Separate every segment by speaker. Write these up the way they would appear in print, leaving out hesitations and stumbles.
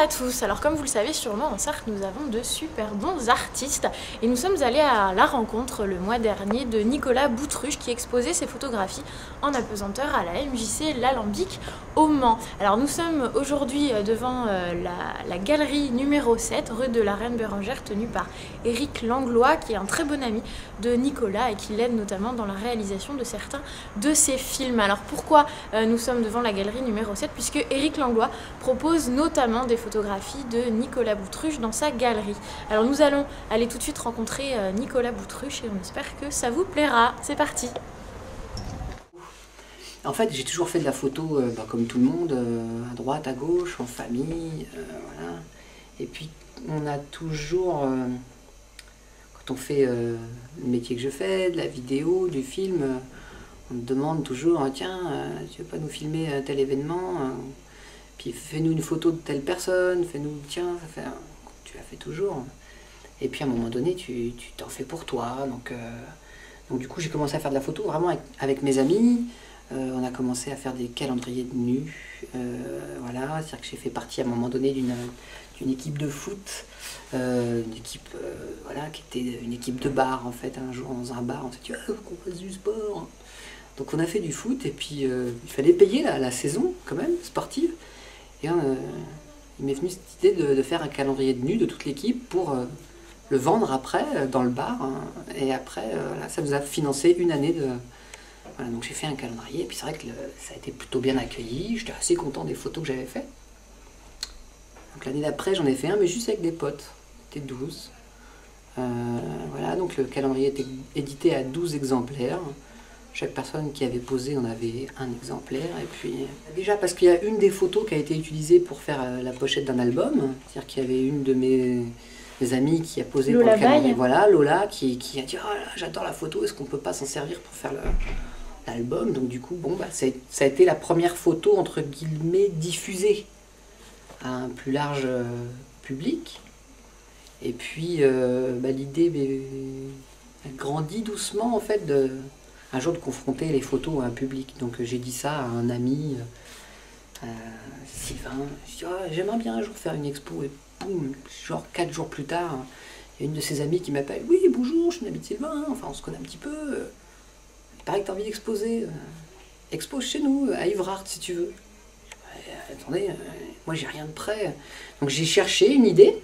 Speaker 1: à tous. Alors comme vous le savez sûrement, en Sarthe, nous avons de super bons artistes et nous sommes allés à la rencontre le mois dernier de Nicolas Boutruche qui exposait ses photographies en apesanteur à la MJC L'Alambic au Mans. Alors nous sommes aujourd'hui devant la galerie numéro 7, rue de la Reine Bérengère, tenue par Éric Langlois, qui est un très bon ami de Nicolas et qui l'aide notamment dans la réalisation de certains de ses films. Alors pourquoi nous sommes devant la galerie numéro 7? Puisque Éric Langlois propose notamment des photographies de Nicolas Boutruche dans sa galerie. Alors nous allons aller tout de suite rencontrer Nicolas Boutruche et on espère que ça vous plaira. C'est parti!
Speaker 2: En fait, j'ai toujours fait de la photo comme tout le monde, à droite, à gauche, en famille, voilà. Et puis, on a toujours, quand on fait le métier que je fais, de la vidéo, du film, on me demande toujours, tiens, tu veux pas nous filmer tel événement, puis fais-nous une photo de telle personne, fais-nous, tiens, tu la fais toujours. Et puis à un moment donné, tu t'en fais pour toi. Donc du coup, j'ai commencé à faire de la photo vraiment avec mes amis. On a commencé à faire des calendriers de nus, voilà, c'est-à-dire que j'ai fait partie à un moment donné d'une équipe de foot, une équipe voilà, qui était une équipe de bar en fait. Un jour dans un bar, on s'est dit qu'on fasse du sport. Donc on a fait du foot et puis il fallait payer la saison quand même sportive. Et il m'est venu cette idée de faire un calendrier de nus de toute l'équipe pour le vendre après dans le bar. Hein. Et après, là, ça nous a financé une année de... Voilà, donc j'ai fait un calendrier, et puis c'est vrai que ça a été plutôt bien accueilli, j'étais assez content des photos que j'avais faites. Donc l'année d'après j'en ai fait un, mais juste avec des potes, c'était 12. Voilà, donc le calendrier était édité à 12 exemplaires. Chaque personne qui avait posé en avait un exemplaire, et puis déjà parce qu'il y a une des photos qui a été utilisée pour faire la pochette d'un album, c'est-à-dire qu'il y avait une de mes amis qui a posé
Speaker 1: Lola
Speaker 2: pour le calendrier,
Speaker 1: Baye.
Speaker 2: voilà, Lola, qui a dit oh là, j'adore la photo, est-ce qu'on peut pas s'en servir pour faire l'album? Donc du coup, bon, bah, ça a été la première photo, entre guillemets, diffusée à un plus large public. Et puis, l'idée a grandi doucement, en fait, un jour de confronter les photos à un public. Donc j'ai dit ça à un ami, Sylvain. Je dis, j'aimerais bien un jour faire une expo. Et boum, genre 4 jours plus tard, il y a une de ses amies qui m'appelle. Oui, bonjour, je suis une amie de Sylvain, enfin on se connaît un petit peu. Il paraît que tu as envie d'exposer. Expose chez nous, à Ivrart, si tu veux. Attendez, moi j'ai rien de prêt. Donc j'ai cherché une idée.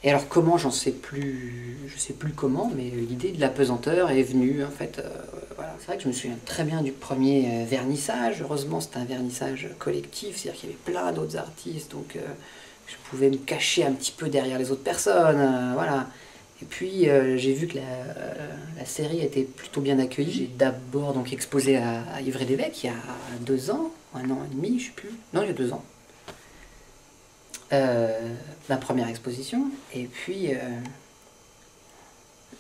Speaker 2: Et alors comment, j'en sais plus, je sais plus comment, mais l'idée de l'apesanteur est venue, en fait. Voilà. C'est vrai que je me souviens très bien du premier vernissage. Heureusement, c'était un vernissage collectif, c'est-à-dire qu'il y avait plein d'autres artistes, donc je pouvais me cacher un petit peu derrière les autres personnes, voilà. Et puis j'ai vu que la série était plutôt bien accueillie. J'ai d'abord donc exposé à Ivry-l'Évêque il y a 2 ans, 1 an et demi, je sais plus. Non, il y a 2 ans. Ma première exposition. Et puis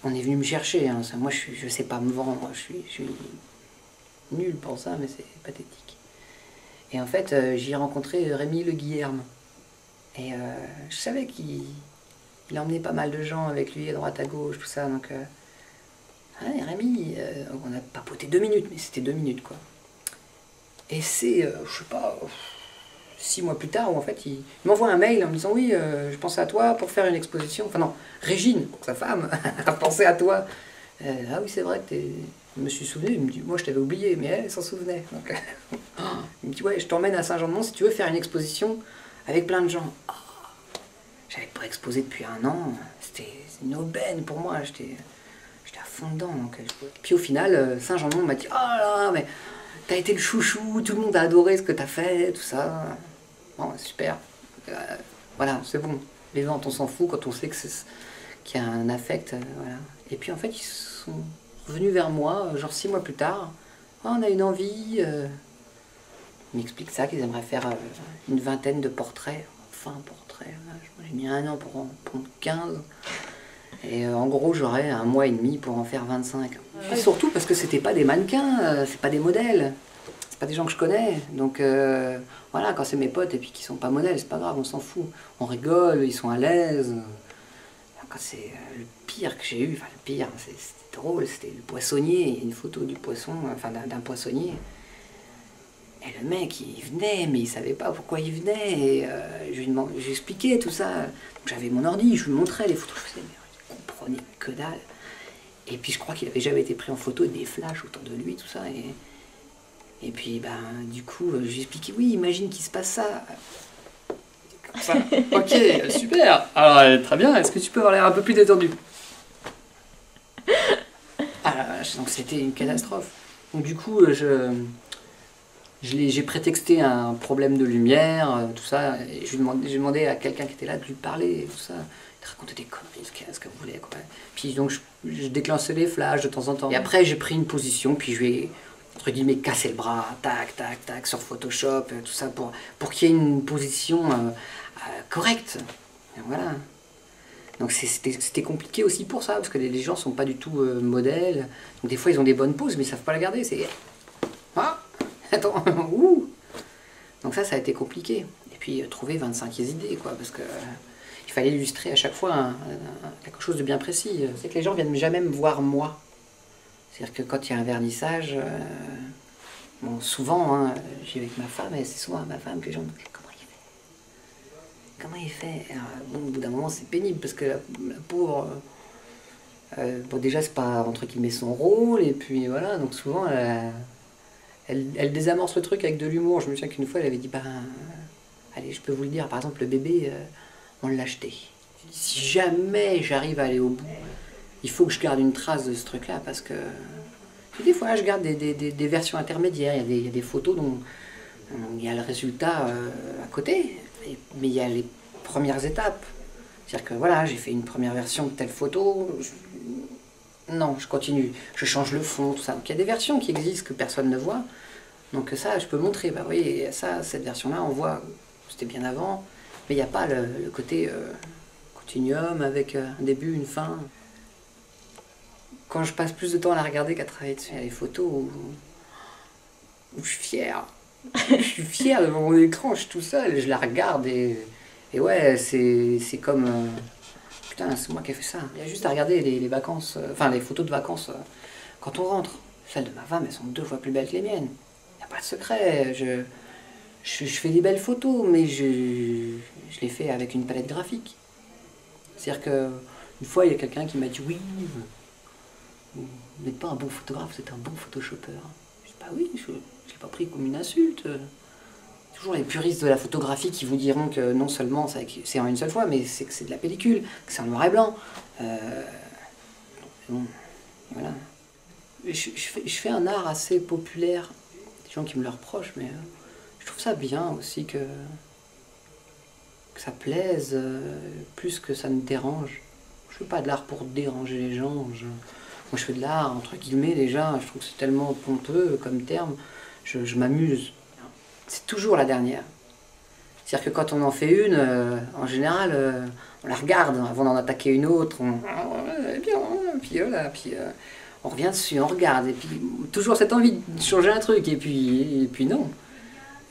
Speaker 2: on est venu me chercher. Hein. Moi, je sais pas me vendre. Je suis nul pour ça, mais c'est pathétique. Et en fait, j'y ai rencontré Rémi Le Guilherme. Et je savais qu'il a emmené pas mal de gens avec lui à droite à gauche, tout ça, donc Rémi, on a papoté 2 minutes, mais c'était 2 minutes quoi. Et c'est, je sais pas, 6 mois plus tard, où en fait il m'envoie un mail en me disant oui, je pensais à toi pour faire une exposition, enfin non, Régine, sa femme, a pensé à toi. Ah oui c'est vrai que je me suis souvenu, il me dit, moi je t'avais oublié, mais elle s'en souvenait. Donc, il me dit ouais, je t'emmène à Saint-Jean-de-Mont si tu veux faire une exposition avec plein de gens. J'avais pas exposé depuis 1 an, c'était une aubaine pour moi, j'étais à fond dedans. Donc, puis au final, Saint-Jean-de-Mont m'a dit « Oh là là, mais t'as été le chouchou, tout le monde a adoré ce que t'as fait, tout ça. » Bon, super. Voilà, c'est bon. Les ventes, on s'en fout quand on sait qu'il y a un affect. Voilà. Et puis en fait, ils sont revenus vers moi, genre 6 mois plus tard. Oh, on a une envie. Ils m'expliquent ça, qu'ils aimeraient faire une 20aine de portraits. Enfin, portraits. J'ai mis 1 an pour en prendre 15. Et en gros, j'aurais 1 mois et demi pour en faire 25. Et surtout parce que c'était pas des mannequins, c'est pas des modèles. C'est pas des gens que je connais. Donc voilà, quand c'est mes potes et puis qu'ils sont pas modèles, c'est pas grave, on s'en fout. On rigole, ils sont à l'aise. Quand c'est le pire que j'ai eu, enfin le pire, c'était drôle, c'était le poissonnier, une photo du poisson, enfin d'un poissonnier. Et Et le mec, il venait, mais il savait pas pourquoi il venait. Et j'expliquais tout ça. J'avais mon ordi, je lui montrais les photos. Je faisais, mais il comprenait que dalle. Et puis je crois qu'il avait jamais été pris en photo, des flashs autour de lui, tout ça. Et puis, ben, du coup, j'ai expliqué, oui, imagine qu'il se passe ça. Comme ça. Ok, super. Alors, très bien. Est-ce que tu peux avoir l'air un peu plus détendu? Ah la vache, donc c'était une catastrophe. Donc du coup, j'ai prétexté un problème de lumière, tout ça. Et j'ai demandé à quelqu'un qui était là de lui parler, tout ça. De raconter des conneries, ce qu'elle voulait, quoi. Puis donc, je déclenchais les flashs de temps en temps. Et après, j'ai pris une position, puis je vais, entre guillemets, casser le bras, tac, tac, tac, sur Photoshop, tout ça, pour qu'il y ait une position correcte. Et voilà. Donc c'était compliqué aussi pour ça, parce que les gens sont pas du tout modèles. Donc des fois, ils ont des bonnes poses, mais ils savent pas la garder. C'est... Ah, attends, ouh. Donc ça a été compliqué. Et puis trouver 25 idées, quoi, parce que il fallait illustrer à chaque fois quelque chose de bien précis. C'est que les gens viennent jamais me voir moi. C'est-à-dire que quand il y a un vernissage, bon, souvent, hein, j'y vais avec ma femme, et c'est souvent à ma femme que les gens me disent comment il fait. Alors, bon, au bout d'un moment, c'est pénible, parce que la pauvre... bon, déjà, c'est pas, entre guillemets, son rôle, et puis voilà, donc souvent, elle désamorce le truc avec de l'humour. Je me souviens qu'une fois, elle avait dit, ben, allez, je peux vous le dire, par exemple, le bébé, on l'a acheté. Si jamais j'arrive à aller au bout, il faut que je garde une trace de ce truc-là, parce que... Des fois, je garde des versions intermédiaires, il y a des photos dont il y a le résultat à côté, mais il y a les premières étapes. C'est-à-dire que voilà, j'ai fait une première version de telle photo, non, je continue, je change le fond, tout ça. Donc il y a des versions qui existent que personne ne voit, donc ça, je peux montrer. Bah oui, ça, cette version-là, on voit, c'était bien avant, mais il n'y a pas le côté continuum avec un début, une fin. Quand je passe plus de temps à la regarder qu'à travailler dessus, il y a des photos où je suis fier. Je suis fier devant mon écran, je suis tout seul, je la regarde et ouais, c'est comme... putain, c'est moi qui ai fait ça. Il y a juste à regarder les vacances, enfin les photos de vacances quand on rentre. Celles de ma femme, elles sont 2 fois plus belles que les miennes. Il n'y a pas de secret. Je fais des belles photos, mais je les fais avec une palette graphique. C'est-à-dire qu'une fois, il y a quelqu'un qui m'a dit, oui, vous n'êtes pas un bon photographe, vous êtes un bon photoshopper. Je dis, bah oui, je ne l'ai pas pris comme une insulte. Toujours les puristes de la photographie qui vous diront que non seulement c'est en une seule fois, mais c'est que c'est de la pellicule, que c'est en noir et blanc. Bon, voilà. Je fais un art assez populaire. Des gens qui me le reprochent, mais je trouve ça bien aussi que ça plaise, plus que ça me dérange. Je fais pas de l'art pour déranger les gens. Moi, je fais de l'art, entre guillemets, déjà. Je trouve que c'est tellement pompeux comme terme. Je m'amuse. C'est toujours la dernière. C'est-à-dire que quand on en fait une, en général, on la regarde avant d'en attaquer une autre. Puis voilà, puis on revient dessus, on regarde. Et puis toujours cette envie de changer un truc, et puis non.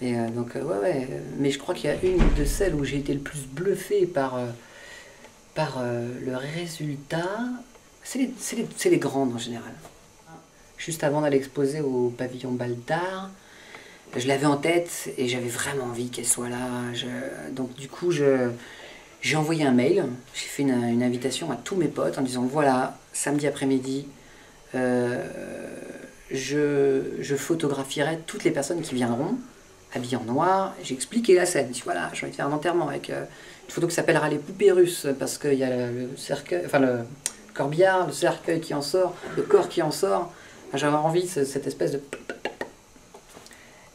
Speaker 2: Et donc, ouais. Mais je crois qu'il y a une de celles où j'ai été le plus bluffé par le résultat. C'est les grandes en général. Juste avant d'aller exposer au pavillon Baltard, je l'avais en tête et j'avais vraiment envie qu'elle soit là. Donc du coup, j'ai envoyé un mail, j'ai fait une invitation à tous mes potes en disant voilà, samedi après-midi, je photographierai toutes les personnes qui viendront, habillées en noir. J'ai expliqué la scène. Je dis voilà, j'ai envie de faire un enterrement avec une photo qui s'appellera les poupées russes, parce qu'il y a le cercueil, enfin le corbillard, le cercueil qui en sort, le corps qui en sort. J'avais envie de cette espèce de...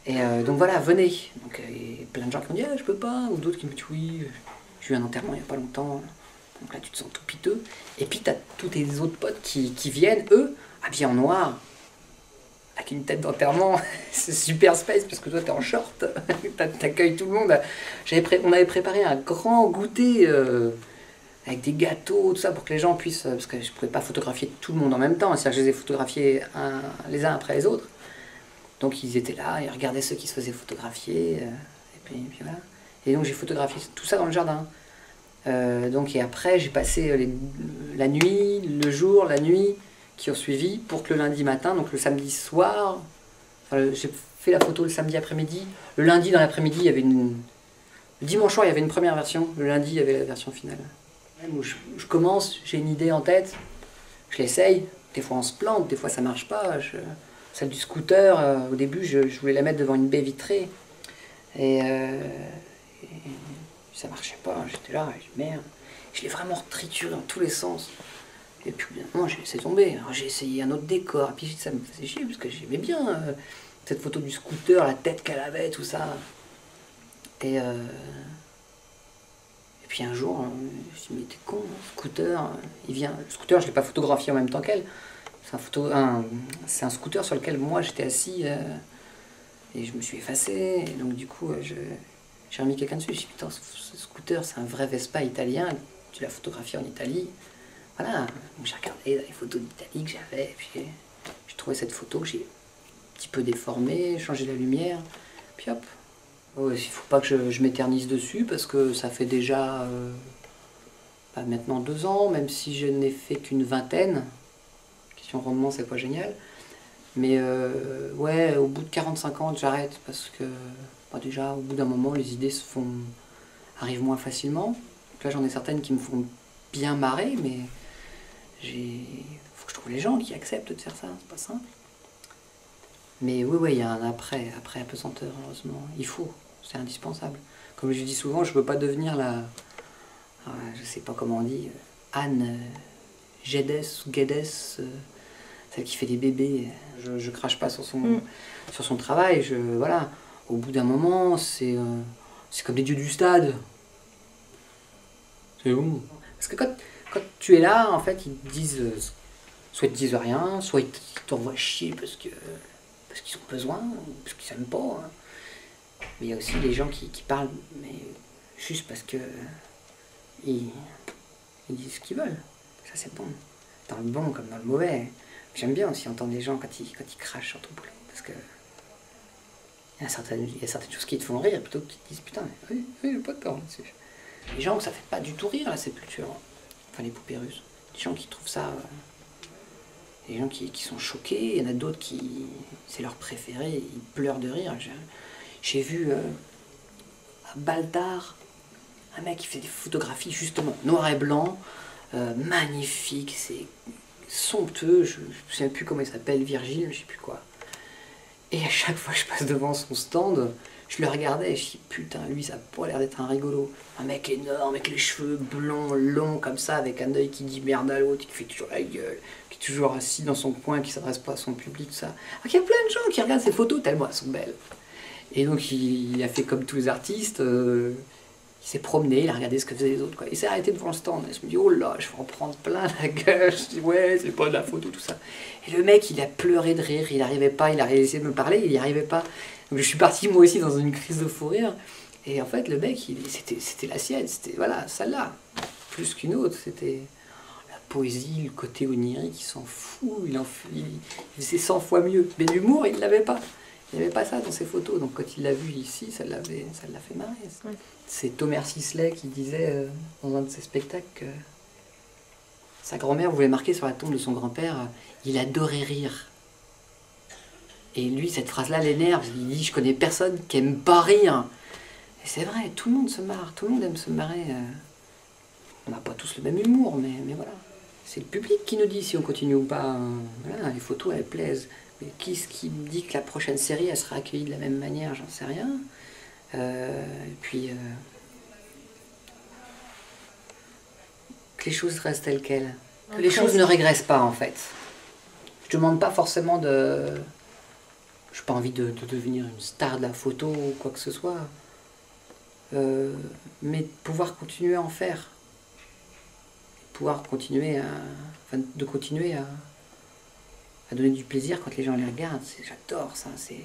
Speaker 2: Et donc voilà, venez. Donc il y a plein de gens qui m'ont dit ah, je peux pas, ou d'autres qui me disent oui, j'ai eu un enterrement il n'y a pas longtemps. Donc là tu te sens tout piteux. Et puis tu as tous tes autres potes qui viennent, eux, habillés en noir, avec une tête d'enterrement. C'est super space parce que toi t'es en short, t'accueilles tout le monde. On avait préparé un grand goûter avec des gâteaux, tout ça, pour que les gens puissent... Parce que je ne pouvais pas photographier tout le monde en même temps, c'est-à-dire que je les ai photographiés les uns après les autres. Donc ils étaient là, ils regardaient ceux qui se faisaient photographier, et puis voilà. Et donc j'ai photographié tout ça dans le jardin. Et après j'ai passé la nuit, le jour, la nuit qui ont suivi, pour que le lundi matin, donc le samedi soir, Enfin, j'ai fait la photo le samedi après-midi. Le lundi dans l'après-midi, il y avait une... Le dimanche soir, il y avait une première version. Le lundi, il y avait la version finale. Même où je commence, j'ai une idée en tête, je l'essaye. Des fois on se plante, des fois ça marche pas. Celle du scooter, au début, je voulais la mettre devant une baie vitrée. Et ça marchait pas. J'étais là, je dis merde. Je l'ai vraiment trituré dans tous les sens. Et puis moi j'ai laissé tomber. J'ai essayé un autre décor. Et puis ça me faisait chier parce que j'aimais bien cette photo du scooter, la tête qu'elle avait, tout ça. Et puis un jour, je me suis dit, mais t'es con, scooter, il vient. Le scooter, je l'ai pas photographié en même temps qu'elle. C'est un scooter sur lequel moi j'étais assis et je me suis effacé. Et donc du coup, j'ai remis quelqu'un dessus. Je me suis dit, putain, ce scooter, c'est un vrai Vespa italien. Tu l'as photographié en Italie. Voilà, donc j'ai regardé les photos d'Italie que j'avais, et puis j'ai trouvé cette photo que j'ai un petit peu déformée, changé la lumière, puis hop. Ouais, il ne faut pas que je m'éternise dessus, parce que ça fait déjà maintenant 2 ans, même si je n'ai fait qu'une vingtaine. Question rendement, c'est pas génial. Mais ouais, au bout de 40-50, j'arrête, parce que déjà, au bout d'un moment, les idées arrivent moins facilement. Donc là, j'en ai certaines qui me font bien marrer, mais faut que je trouve les gens qui acceptent de faire ça, c'est pas simple. Mais oui, il y a un après apesanteur, heureusement. Il faut, c'est indispensable. Comme je dis souvent, je ne peux pas devenir je sais pas comment on dit, Anne Geddes ou Geddes, celle qui fait des bébés. Je crache pas sur son travail, voilà. Au bout d'un moment, c'est comme les dieux du stade. C'est bon. Parce que quand tu es là, en fait, ils te disent, soit ils te disent rien, soit ils t'envoient chier parce qu'ils ont besoin, parce qu'ils s'aiment pas. Hein. Mais il y a aussi les gens qui parlent, mais juste parce que ils disent ce qu'ils veulent. Ça c'est bon. Dans le bon comme dans le mauvais. J'aime bien aussi entendre les gens quand ils crachent sur ton boulot. Parce que il y a certaines choses qui te font rire, plutôt que qui te disent putain, mais oui, j'ai pas de tort là-dessus. Les gens que ça fait pas du tout rire la sépulture. Enfin les poupées russes. Les gens qui trouvent ça... des gens qui sont choqués, il y en a d'autres qui... c'est leur préféré, ils pleurent de rire. J'ai vu à Baltar, un mec qui fait des photographies justement noir et blanc, magnifique, c'est somptueux, je ne sais plus comment il s'appelle, Virgile, je sais plus quoi. Et à chaque fois que je passe devant son stand, je le regardais et je dis putain, lui ça a pas l'air d'être un rigolo. Un mec énorme avec les cheveux blonds, longs comme ça, avec un œil qui dit merde à l'autre, qui fait toujours la gueule, qui est toujours assis dans son coin, qui s'adresse pas à son public, tout ça. Alors qu'il y a plein de gens qui regardent ses photos tellement elles sont belles. Et donc il a fait comme tous les artistes, il s'est promené, il a regardé ce que faisaient les autres, quoi. Il s'est arrêté devant le stand, et je me dis oh là, je vais en prendre plein la gueule, je dis ouais, c'est pas de la photo, tout ça. Et le mec, il a pleuré de rire, il n'arrivait pas, il a essayé de me parler, il n'y arrivait pas. Donc je suis parti moi aussi dans une crise de fou rire. Et en fait, le mec, c'était la sienne, c'était voilà, celle-là, plus qu'une autre, c'était la poésie, le côté onirique, il s'en fout, il faisait 100 fois mieux. Mais l'humour, il l'avait pas. Il n'y avait pas ça dans ses photos, donc quand il l'a vu ici, ça l'a fait marrer. Ouais. C'est Thomas Sisley qui disait dans un de ses spectacles que sa grand-mère voulait marquer sur la tombe de son grand-père « Il adorait rire ». Et lui, cette phrase-là l'énerve, il dit « Je connais personne qui aime pas rire ». Et c'est vrai, tout le monde se marre, tout le monde aime se marrer. On n'a pas tous le même humour, mais voilà. C'est le public qui nous dit si on continue ou pas. Voilà, les photos, elles plaisent. Mais qui me dit que la prochaine série, elle sera accueillie de la même manière, j'en sais rien. Que les choses restent telles quelles. Que les choses ne régressent pas, en fait. Je demande pas forcément de... Je n'ai pas envie de devenir une star de la photo ou quoi que ce soit. Mais de pouvoir continuer à en faire. Pouvoir continuer à... Enfin, de continuer à donner du plaisir quand les gens les regardent. J'adore ça, c'est...